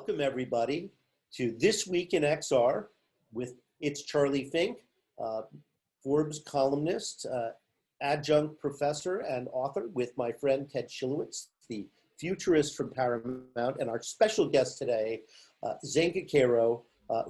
Welcome everybody to This Week in XR it's Charlie Fink, Forbes columnist, adjunct professor and author with my friend Ted Schilowitz, the Futurist from Paramount, and our special guest today, Zenka,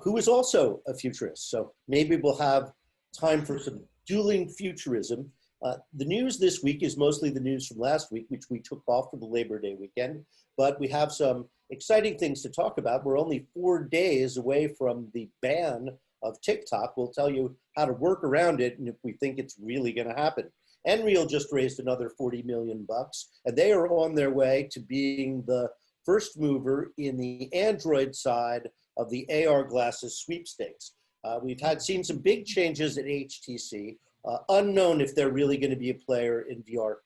who is also a futurist. So maybe we'll have time for some dueling futurism. The news this week is mostly the news from last week, which we took off for the Labor Day weekend, but we have some exciting things to talk about. We're only 4 days away from the ban of TikTok. We'll tell you how to work around it and if we think it's really going to happen. Enriel just raised another $40 million, and they are on their way to being the first mover in the Android side of the AR glasses sweepstakes. We've seen some big changes at HTC, unknown if they're really going to be a player in VR.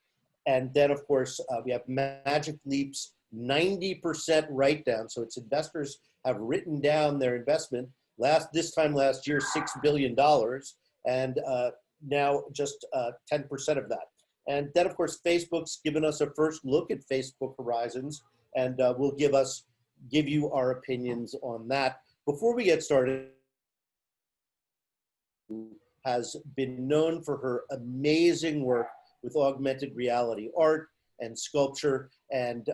And then, of course, we have Magic Leap's 90% write down. So its investors have written down their investment this time last year, $6 billion, and now just 10% of that. And then, of course, Facebook's given us a first look at Facebook Horizons, and we'll give you our opinions on that. Before we get started, has been known for her amazing work with augmented reality art and sculpture, and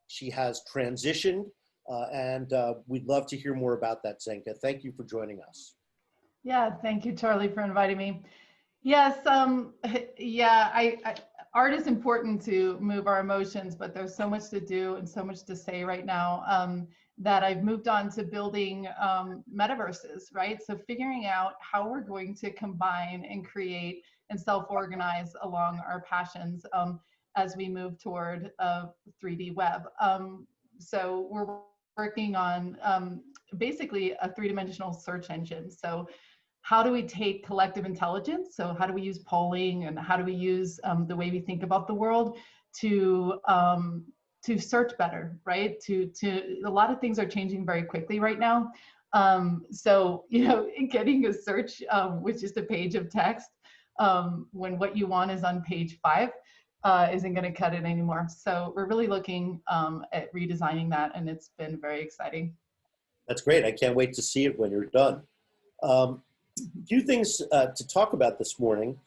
she has transitioned, and we'd love to hear more about that, Zenka. Thank you for joining us. Yeah, thank you, Charlie, for inviting me. Yes, art is important to move our emotions, but there's so much to do and so much to say right now that I've moved on to building metaverses, right? So figuring out how we're going to combine and create and self-organize along our passions as we move toward a 3D web. So we're working on basically a three-dimensional search engine. So how do we take collective intelligence? So how do we use polling, and how do we use the way we think about the world to search better, right? A lot of things are changing very quickly right now. So, you know, getting a search with just a page of text when what you want is on page 5 isn't going to cut it anymore. So we're really looking at redesigning that, and it's been very exciting. That's great. I can't wait to see it when you're done. A few things to talk about this morning.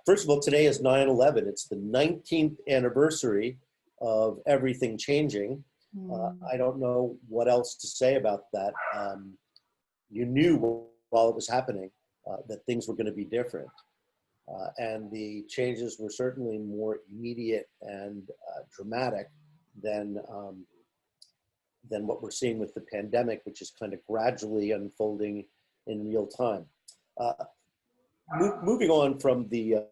First of all, today is 9/11. It's the 19th anniversary of everything changing. I don't know what else to say about that. You knew while it was happening that things were going to be different. And the changes were certainly more immediate and dramatic than what we're seeing with the pandemic, which is kind of gradually unfolding in real time. Moving on from the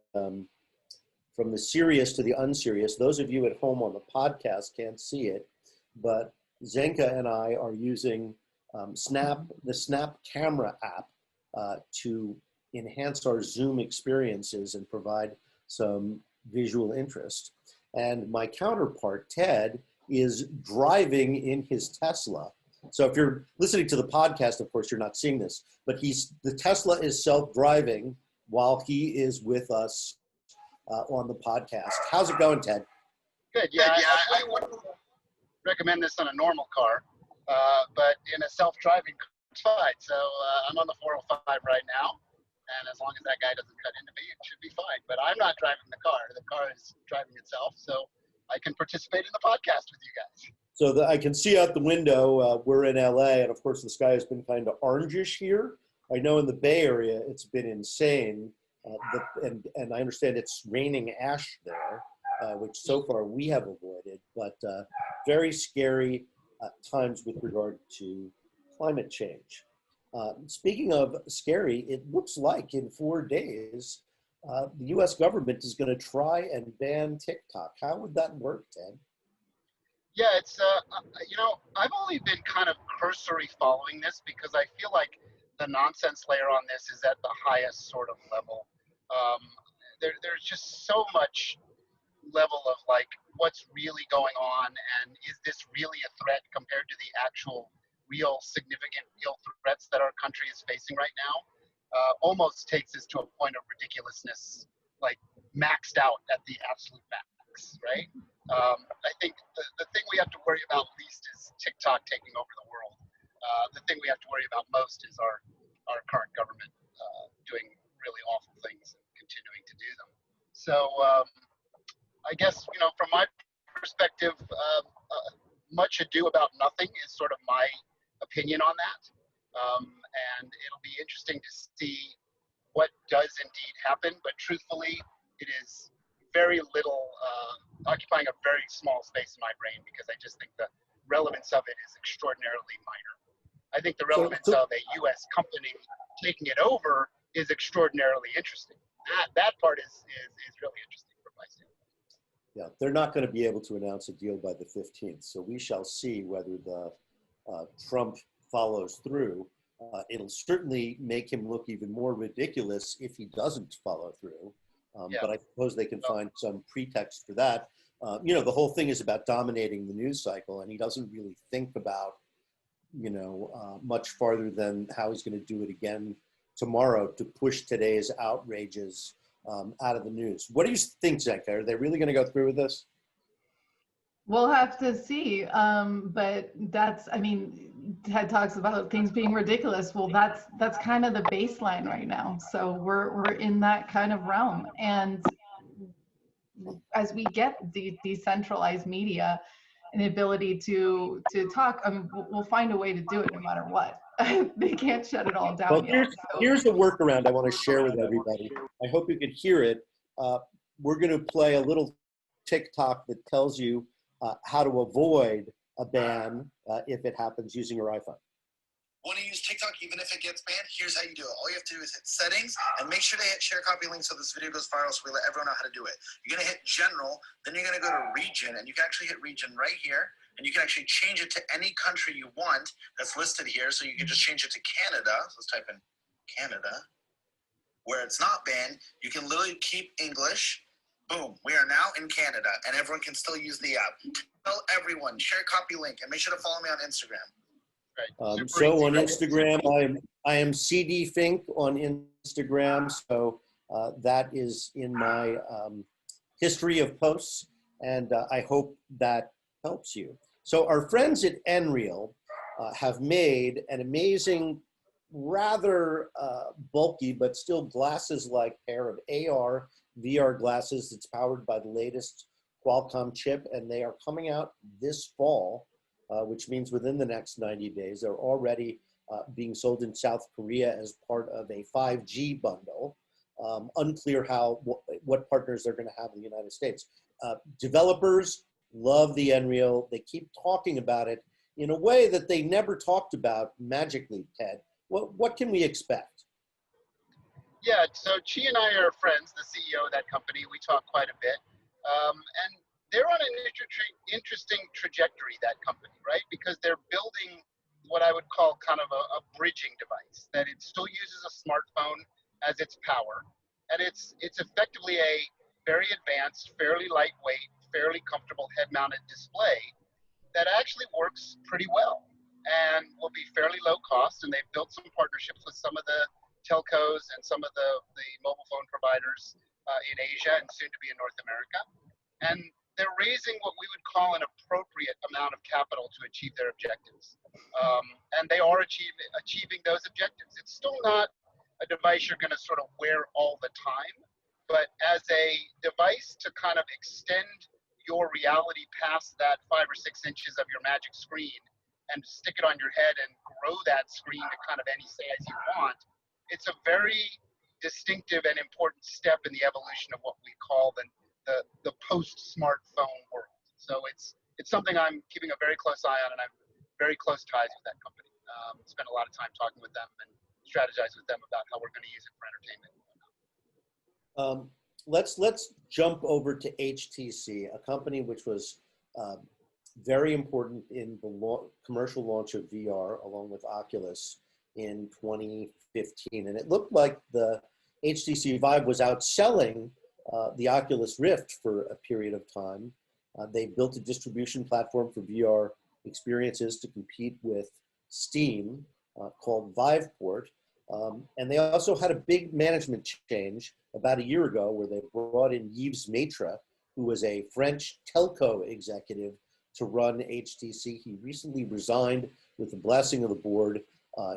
serious to the unserious, those of you at home on the podcast can't see it, but Zenka and I are using the Snap camera app to enhance our Zoom experiences and provide some visual interest. And my counterpart, Ted, is driving in his Tesla. So if you're listening to the podcast, of course, you're not seeing this, but the Tesla is self-driving while he is with us on the podcast. How's it going, Ted? Good. Yeah, I wouldn't recommend this on a normal car, but in a self-driving car, it's fine. So I'm on the 405 right now, and as long as that guy doesn't cut into me, it should be fine. But I'm not driving the car. The car is driving itself, so I can participate in the podcast with you guys. So I can see out the window, we're in LA, and of course the sky has been kind of orangish here. I know in the Bay Area it's been insane, and I understand it's raining ash there, which so far we have avoided, but very scary times with regard to climate change. Speaking of scary, it looks like in 4 days, the US government is going to try and ban TikTok. How would that work, Ted? Yeah, it's, you know, I've only been kind of cursory following this because I feel like the nonsense layer on this is at the highest sort of level. There's just so much level of like, what's really going on, and is this really a threat compared to the actual real significant real threats that our country is facing right now? Almost takes us to a point of ridiculousness, like maxed out at the absolute max, right? I think the thing we have to worry about least is TikTok TikTok taking over the world. The thing we have to worry about most is our current government doing really awful things and continuing to do them. So I guess, from my perspective, much ado about nothing is sort of my opinion on that. And it'll be interesting to see what does indeed happen, but truthfully, it is very little, occupying a very small space in my brain, because I just think the relevance of it is extraordinarily minor. I think the relevance of a U.S. company taking it over is extraordinarily interesting. That part is really interesting from my standpoint. Yeah, they're not going to be able to announce a deal by the 15th, so we shall see whether the Trump follows through. It'll certainly make him look even more ridiculous if he doesn't follow through. But I suppose they can find some pretext for that. The whole thing is about dominating the news cycle, and he doesn't really think about, much farther than how he's going to do it again tomorrow to push today's outrages out of the news. What do you think, Zenka? Are they really going to go through with this? We'll have to see. But Ted talks about things being ridiculous. Well, that's kind of the baseline right now. So we're in that kind of realm. And as we get the decentralized media and the ability to talk, we'll find a way to do it no matter what. They can't shut it all down. Well, yet, here's a workaround I want to share with everybody. I hope you can hear it. We're going to play a little TikTok that tells you how to avoid a ban if it happens using your iPhone. Want to use TikTok even if it gets banned? Here's how you do it. All you have to do is hit settings and make sure to hit share copy link so this video goes viral, so we let everyone know how to do it. You're going to hit general, then you're going to go to region, and you can actually hit region right here, and you can actually change it to any country you want that's listed here. So you can just change it to Canada. So let's type in Canada. Where it's not banned, you can literally keep English. Boom, we are now in Canada, and everyone can still use the app. Tell everyone, share copy link, and make sure to follow me on Instagram. Right. So on Instagram, I am CD Fink on Instagram. So that is in my history of posts, and I hope that helps you. So our friends at Enriel have made an amazing, rather bulky, but still glasses-like pair of AR VR glasses that's powered by the latest Qualcomm chip, and they are coming out this fall. Which means within the next 90 days, they're already being sold in South Korea as part of a 5G bundle. Unclear what partners they're going to have in the United States. Developers love the nReal. They keep talking about it in a way that they never talked about magically, Ted. What can we expect? Yeah, so Chi and I are friends, the CEO of that company. We talk quite a bit. And they're on an interesting trajectory, that company, right? Because they're building what I would call kind of a bridging device, that it still uses a smartphone as its power. And it's effectively a very advanced, fairly lightweight, fairly comfortable head-mounted display that actually works pretty well and will be fairly low cost. And they've built some partnerships with some of the telcos and some of the mobile phone providers in Asia and soon to be in North America. And they're raising what we would call an appropriate amount of capital to achieve their objectives. And they are achieving those objectives. It's still not a device you're going to sort of wear all the time, but as a device to kind of extend your reality past that 5 or 6 inches of your magic screen and stick it on your head and grow that screen to kind of any size you want, it's a very distinctive and important step in the evolution of what we call the post-smartphone world. So it's something I'm keeping a very close eye on, and I'm very close ties with that company. Spend a lot of time talking with them and strategize with them about how we're going to use it for entertainment. Let's jump over to HTC, a company which was very important in the commercial launch of VR along with Oculus in 2015. And it looked like the HTC Vive was outselling the Oculus Rift for a period of time. They built a distribution platform for VR experiences to compete with Steam called Viveport. And they also had a big management change about a year ago where they brought in Yves Maitre, who was a French telco executive to run HTC. He recently resigned with the blessing of the board.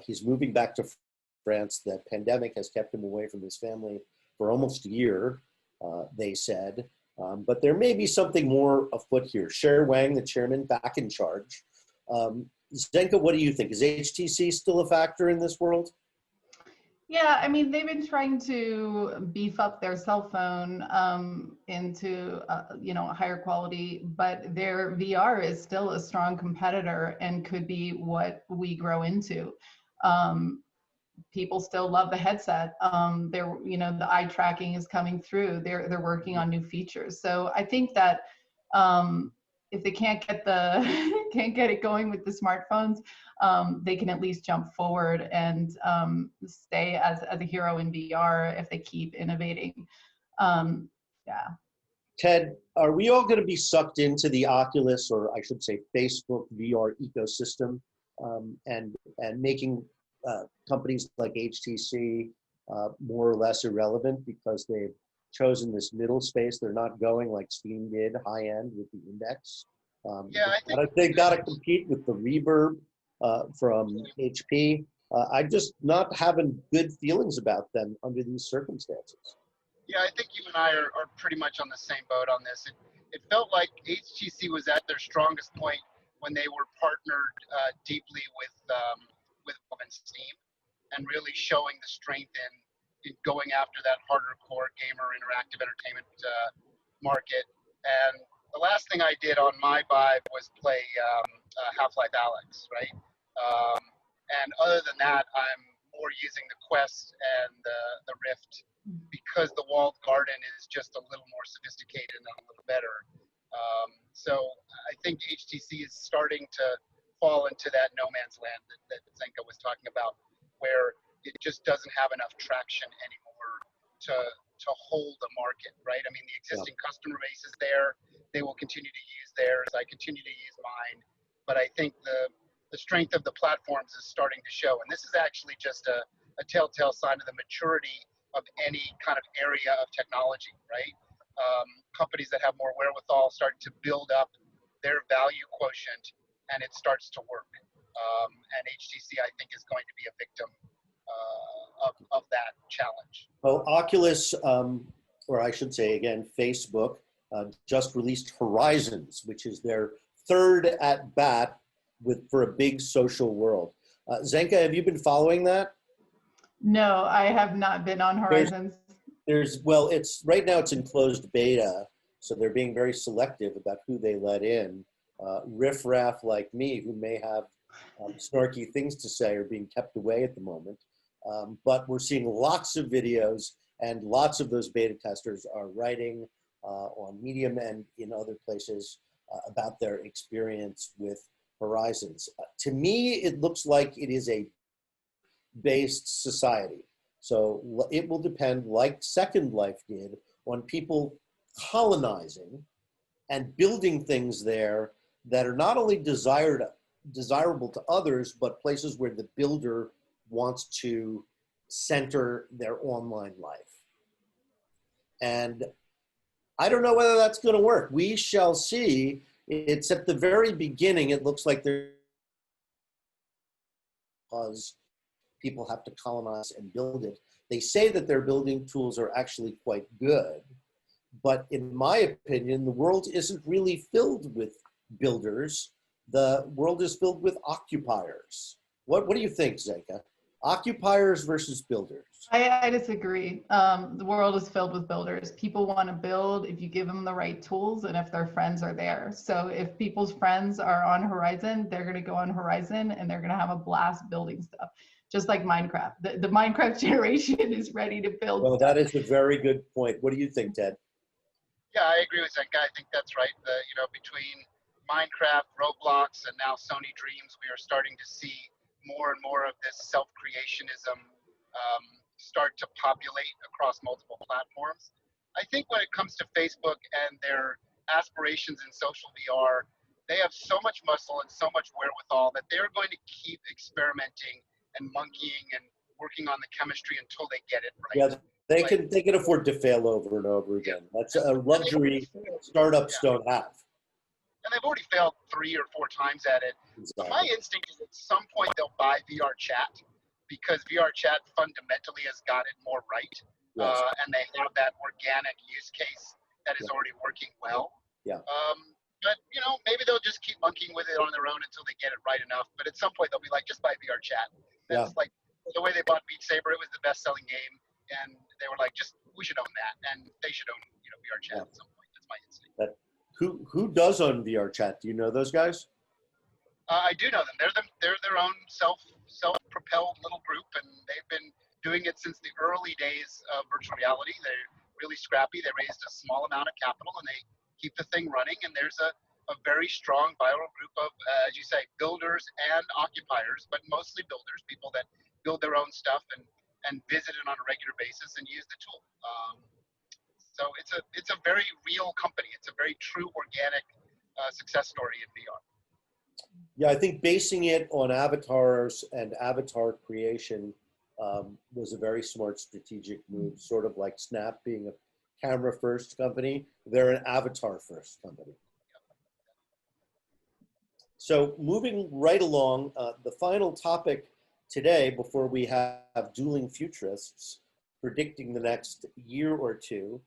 He's moving back to France. The pandemic has kept him away from his family for almost a year, they said. But there may be something more afoot here. Cher Wang, the chairman, back in charge. Zenka, what do you think? Is HTC still a factor in this world? Yeah, I mean, they've been trying to beef up their cell phone into, higher quality, but their VR is still a strong competitor and could be what we grow into. People still love the headset. The eye tracking is coming through. They're working on new features. So I think that if they can't get it going with the smartphones, they can at least jump forward and stay as a hero in VR if they keep innovating. Yeah. Ted, are we all going to be sucked into the Oculus, or I should say Facebook VR ecosystem, and making companies like HTC more or less irrelevant because they've chosen this middle space? They're not going like Steam did, high end with the Index. I think they've got to compete with the Reverb from HP. I'm just not having good feelings about them under these circumstances. Yeah, I think you and I are pretty much on the same boat on this. It felt like HTC was at their strongest point when they were partnered deeply with Valve and Steam, and really showing the strength in going after that hardcore core gamer interactive entertainment market. And the last thing I did on my Vive was play Half-Life Alyx, right? And other than that, I'm more using the Quest and the Rift, because the walled garden is just a little more sophisticated and a little better. So I think HTC is starting to fall into that no man's land that Zenka was talking about, where it just doesn't have enough traction anymore to hold the market, right? I mean, the existing customer base is there. They will continue to use theirs. I continue to use mine. But I think the strength of the platforms is starting to show. And this is actually just a telltale sign of the maturity of any kind of area of technology, right? Companies that have more wherewithal start to build up their value quotient, and it starts to work. And HTC, I think, is going to be a victim of that challenge. Well, Oculus, or I should say again, Facebook, just released Horizons, which is their third at bat for a big social world. Zenka, have you been following that? No, I have not been on Horizons. It's right now it's in closed beta, so they're being very selective about who they let in. Riffraff like me, who may have snarky things to say, are being kept away at the moment. But we're seeing lots of videos, and lots of those beta testers are writing on Medium and in other places about their experience with Horizons. To me, it looks like it is a based society. So it will depend, like Second Life did, on people colonizing and building things there that are not only desirable to others, but places where the builder wants to center their online life. And I don't know whether that's going to work. We shall see. It's at the very beginning. It looks like because people have to colonize and build it. They say that their building tools are actually quite good, but in my opinion, the world isn't really filled with builders. The world is filled with occupiers. What do you think, Zenka? Occupiers versus builders? I disagree. The world is filled with builders. People want to build if you give them the right tools and if their friends are there. So if people's friends are on Horizon, they're going to go on Horizon and they're going to have a blast building stuff. Just like Minecraft. The Minecraft generation is ready to build Well, stuff. that is a very good point. What do you think, Ted? Yeah, I agree with Zenka. I think that's right. Between Minecraft, Roblox, and now Sony Dreams, we are starting to see more and more of this self-creationism start to populate across multiple platforms. I think when it comes to Facebook and their aspirations in social VR, they have so much muscle and so much wherewithal that they're going to keep experimenting and monkeying and working on the chemistry until they get it right. Yeah, they can afford to fail over and over again. That's a luxury startups don't have. and they've already failed 3 or 4 times at it. So Exactly. my instinct is at some point they'll buy VR chat, because VR chat fundamentally has got it more right, Yes. and they have that organic use case that is Yeah. already working well. Yeah. But you know, maybe they'll just keep monkeying with it on their own until they get it right enough. But at some point they'll be like, just buy VR chat. That's like the way they bought Beat Saber. It was the best-selling game, and they were like, we should own that, and they should own VR chat at some point. That's my instinct. Who does own VR chat? Do you know those guys? I do know them. They're their own self-propelled little group, and they've been doing it since the early days of virtual reality. They're really scrappy. They raised a small amount of capital, and they keep the thing running. And there's a very strong viral group of, as you say, builders and occupiers, but mostly builders, people that build their own stuff and visit it on a regular basis and use the tool. So it's a very real company. It's a very true organic success story in VR. Yeah, I think basing it on avatars and avatar creation was a very smart strategic move, sort of like Snap being a camera-first company. They're an avatar-first company. So moving right along, the final topic today, before we have dueling futurists predicting the next year or two,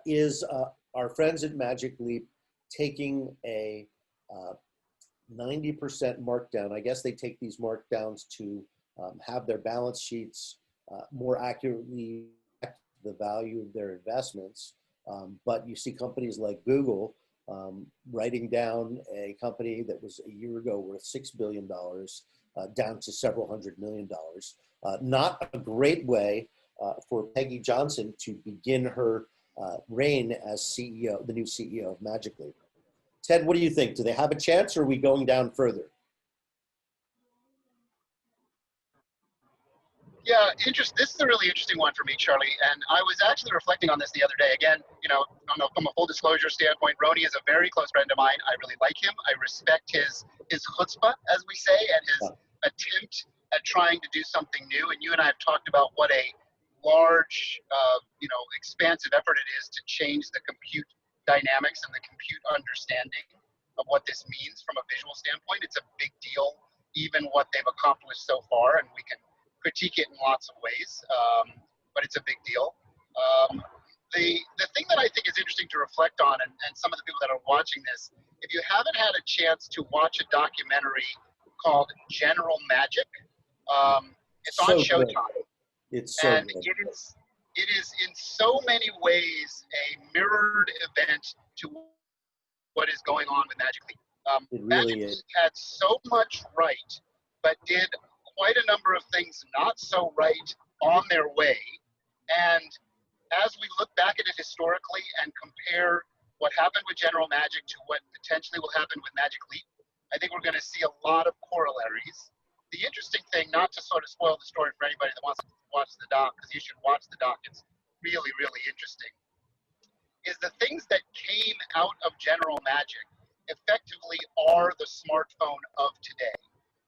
is our friends at Magic Leap taking a 90% markdown. I guess they take these markdowns to have their balance sheets more accurately reflect the value of their investments. But you see companies like Google writing down a company that was a year ago worth $6 billion down to several $100 million. Not a great way for Peggy Johnson to begin her reign as CEO, the new CEO of Magic Leap. Ted, what do you think? Do they have a chance, or are we going down further? Yeah, this is a really interesting one for me, Charlie. And I was actually reflecting on this the other day. Again, from a full disclosure standpoint, Roni is a very close friend of mine. I really like him. I respect his chutzpah, as we say, and his attempt at trying to do something new. And you and I have talked about what a large, expansive effort it is to change the compute dynamics and the compute understanding of what this means from a visual standpoint. It's a big deal, even what they've accomplished so far, and we can critique it in lots of ways, but it's a big deal. The thing that I think is interesting to reflect on, and some of the people that are watching this, if you haven't had a chance to watch a documentary called General Magic, it's on Showtime. It's so and good. It is in so many ways a mirrored event to what is going on with Magic Leap. It really Magic is. Leap had so much right, but did quite a number of things not so right on their way. And as we look back at it historically and compare what happened with General Magic to what potentially will happen with Magic Leap, I think we're going to see a lot of corollaries. The interesting thing, not to sort of spoil the story for anybody that wants to watch the doc, because you should watch the doc, it's really, really interesting, is the things that came out of General Magic effectively are the smartphone of today.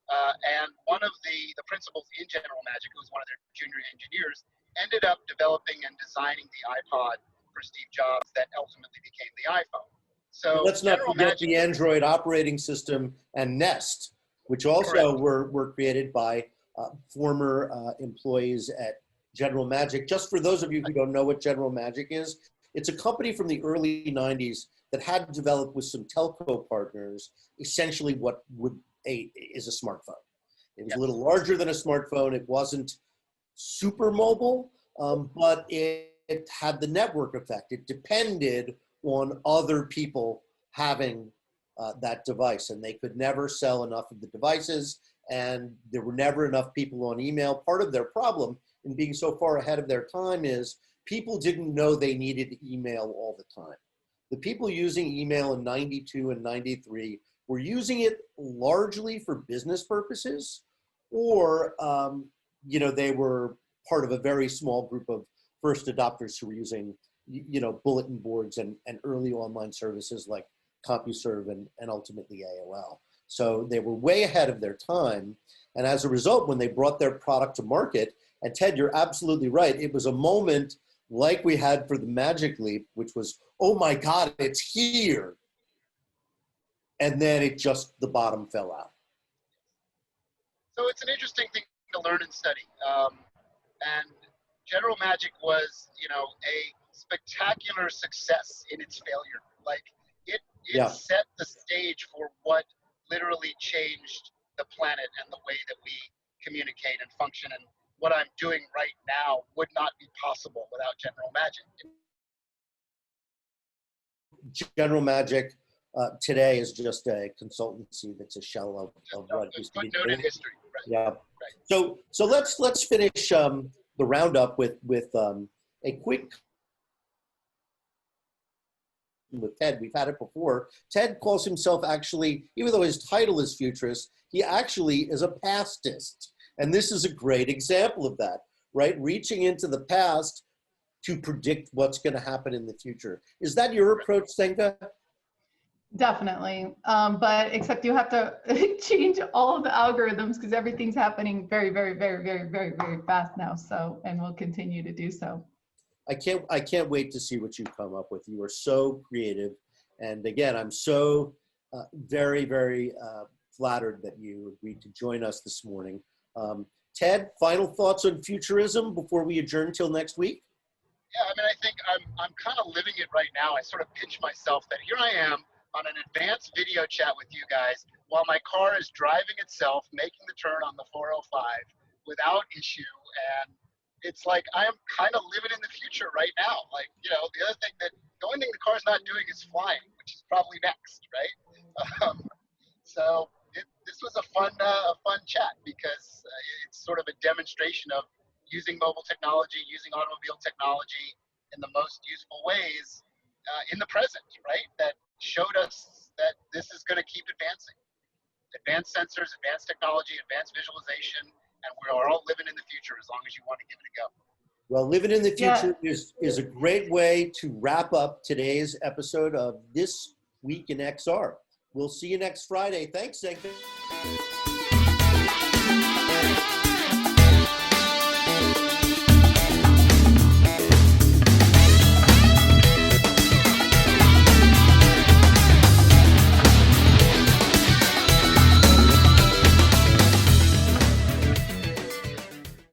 And one of the principals in General Magic, who was one of their junior engineers, ended up developing and designing the iPod for Steve Jobs that ultimately became the iPhone. So let's not General forget Magic, the Android operating system and Nest, which also were created by former employees at General Magic. Just for those of you who don't know what General Magic is, it's a company from the early 90s that had developed with some telco partners essentially what is a smartphone. It was a little larger than a smartphone. It wasn't super mobile, but it had the network effect. It depended on other people having that device, and they could never sell enough of the devices, and there were never enough people on email. Part of their problem in being so far ahead of their time is people didn't know they needed email all the time. The people using email in 92 and 93 were using it largely for business purposes, or they were part of a very small group of first adopters who were using bulletin boards and early online services like CompuServe and ultimately AOL. So they were way ahead of their time. And as a result, when they brought their product to market, and Ted, you're absolutely right, it was a moment like we had for the Magic Leap, which was, oh my God, it's here. and then the bottom fell out. So it's an interesting thing to learn and study. And General Magic was, a spectacular success in its failure. Like it set the stage for what literally changed the planet and the way that we communicate and function. And what I'm doing right now would not be possible without General Magic. General Magic today is just a consultancy that's a shell of what it used to be. Footnote in history. Right. Yeah. Right. So let's finish the roundup with a quick with Ted. We've had it before. Ted calls himself actually, even though his title is futurist, he actually is a pastist. And this is a great example of that, right? Reaching into the past to predict what's going to happen in the future. Is that your approach, Zenka? Definitely. But except you have to change all of the algorithms because everything's happening very, very, very, very, very, very fast now. So, and we'll continue to do so. I can't wait to see what you come up with. You are so creative. And again, I'm so very, very flattered that you agreed to join us this morning. Ted, final thoughts on futurism before we adjourn till next week? Yeah, I mean, I think I'm kind of living it right now. I sort of pinch myself that here I am on an advanced video chat with you guys while my car is driving itself, making the turn on the 405 without issue. And it's like I am kind of living in the future right now. Like, the only thing the car's not doing is flying, which is probably next, right? This was a fun chat because it's sort of a demonstration of using mobile technology, using automobile technology in the most useful ways in the present, right? That showed us that this is going to keep advancing. Advanced sensors, advanced technology, advanced visualization, and we are all living in the future as long as you want to give it a go. Well, living in the future is a great way to wrap up today's episode of This Week in XR. We'll see you next Friday. Thanks, Zenka.